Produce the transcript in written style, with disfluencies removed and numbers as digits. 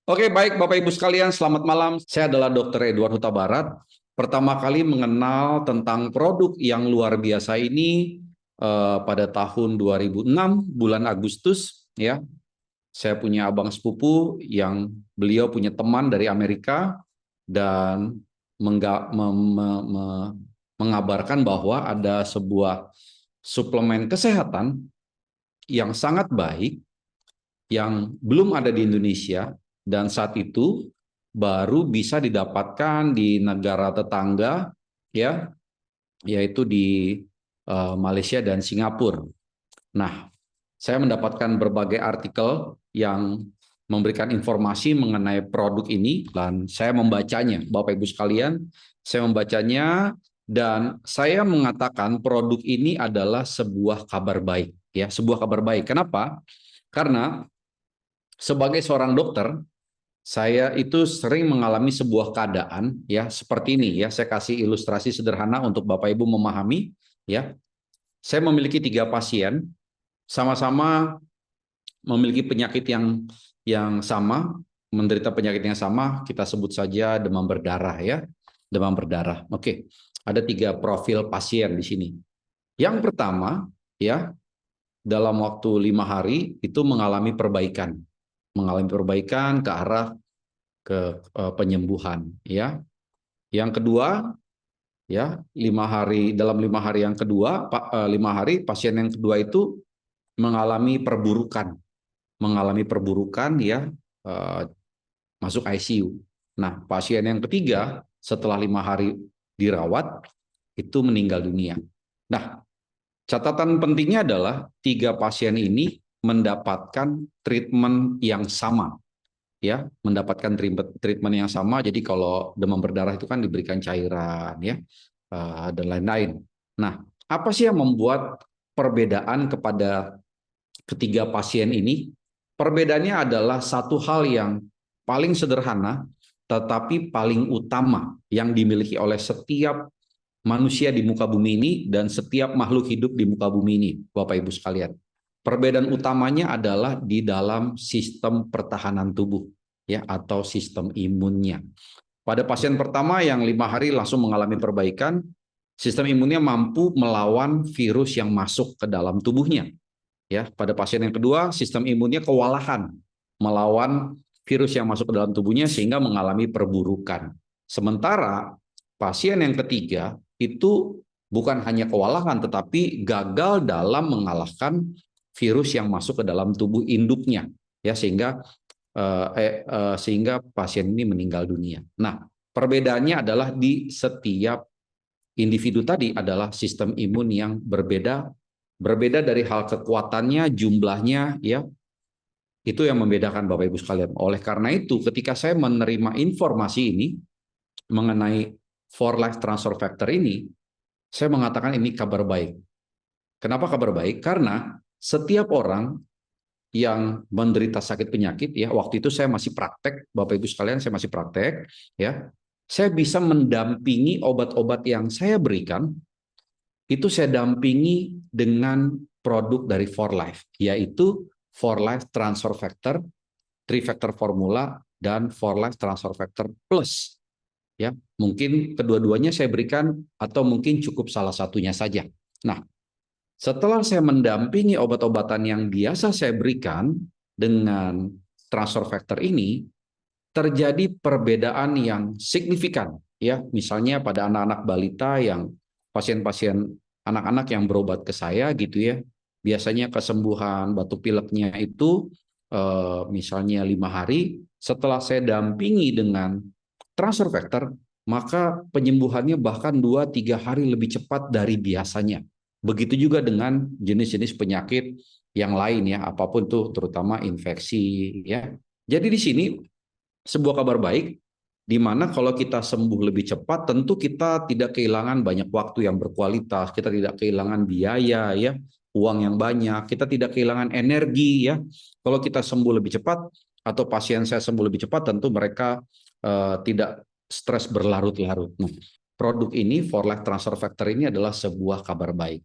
Oke, baik Bapak Ibu sekalian, selamat malam. Saya adalah Dr. Edward Huta Barat. Pertama kali mengenal tentang produk yang luar biasa ini pada tahun 2006, bulan Agustus. Ya, saya punya abang sepupu yang beliau punya teman dari Amerika dan mengabarkan bahwa ada sebuah suplemen kesehatan yang sangat baik yang belum ada di Indonesia dan saat itu baru bisa didapatkan di negara tetangga, ya, yaitu di Malaysia dan Singapura. Nah, saya mendapatkan berbagai artikel yang memberikan informasi mengenai produk ini dan saya membacanya, Bapak Ibu sekalian, saya membacanya dan saya mengatakan produk ini adalah sebuah kabar baik, ya, sebuah kabar baik. Kenapa? Karena sebagai seorang dokter, saya itu sering mengalami sebuah keadaan ya seperti ini ya. Saya kasih ilustrasi sederhana untuk Bapak Ibu memahami ya. Saya memiliki 3 pasien sama-sama memiliki penyakit yang sama, menderita penyakit yang sama, kita sebut saja demam berdarah ya. Demam berdarah. Oke. Ada 3 profil pasien di sini. Yang pertama ya, dalam waktu 5 hari itu mengalami perbaikan ke arah penyembuhan ya. Yang kedua ya, 5 hari, dalam 5 hari yang kedua 5 hari pasien yang kedua itu mengalami perburukan ya, masuk ICU. Nah, pasien yang ketiga setelah 5 hari dirawat itu meninggal dunia. Nah, catatan pentingnya adalah 3 pasien ini mendapatkan treatment yang sama, ya, mendapatkan treatment yang sama. Jadi kalau demam berdarah itu kan diberikan cairan, ya, dan lain-lain. Nah, apa sih yang membuat perbedaan kepada ketiga pasien ini? Perbedaannya adalah satu hal yang paling sederhana, tetapi paling utama yang dimiliki oleh setiap manusia di muka bumi ini dan setiap makhluk hidup di muka bumi ini, Bapak Ibu sekalian. Perbedaan utamanya adalah di dalam sistem pertahanan tubuh, ya, atau sistem imunnya. Pada pasien pertama yang 5 hari langsung mengalami perbaikan, sistem imunnya mampu melawan virus yang masuk ke dalam tubuhnya. Ya, pada pasien yang kedua, sistem imunnya kewalahan melawan virus yang masuk ke dalam tubuhnya sehingga mengalami perburukan. Sementara pasien yang ketiga itu bukan hanya kewalahan tetapi gagal dalam mengalahkan virus yang masuk ke dalam tubuh induknya, ya, sehingga pasien ini meninggal dunia. Nah, perbedaannya adalah di setiap individu tadi adalah sistem imun yang berbeda dari hal kekuatannya, jumlahnya, ya, itu yang membedakan Bapak Ibu sekalian. Oleh karena itu, ketika saya menerima informasi ini mengenai For Life Transfer Factor ini, saya mengatakan ini kabar baik. Kenapa kabar baik? Karena setiap orang yang menderita sakit penyakit, ya, waktu itu saya masih praktek, Bapak Ibu sekalian, saya masih praktek, ya, saya bisa mendampingi obat-obat yang saya berikan, itu saya dampingi dengan produk dari For Life, yaitu For Life Transfer Factor, 3-Factor Formula, dan For Life Transfer Factor Plus. Ya, mungkin kedua-duanya saya berikan atau mungkin cukup salah satunya saja. Nah, setelah saya mendampingi obat-obatan yang biasa saya berikan dengan transfer factor ini, terjadi perbedaan yang signifikan. Ya, misalnya pada anak-anak balita yang pasien-pasien anak-anak yang berobat ke saya gitu ya, biasanya kesembuhan batuk pileknya itu misalnya 5 hari, setelah saya dampingi dengan transfer factor, maka penyembuhannya bahkan 2-3 hari lebih cepat dari biasanya. Begitu juga dengan jenis-jenis penyakit yang lain ya, apapun tuh, terutama infeksi ya. Jadi di sini sebuah kabar baik di mana kalau kita sembuh lebih cepat, tentu kita tidak kehilangan banyak waktu yang berkualitas, kita tidak kehilangan biaya ya, uang yang banyak, kita tidak kehilangan energi ya. Kalau kita sembuh lebih cepat atau pasien saya sembuh lebih cepat, tentu mereka tidak stres berlarut-larut. Nah, produk ini For Life Transfer Factor ini adalah sebuah kabar baik.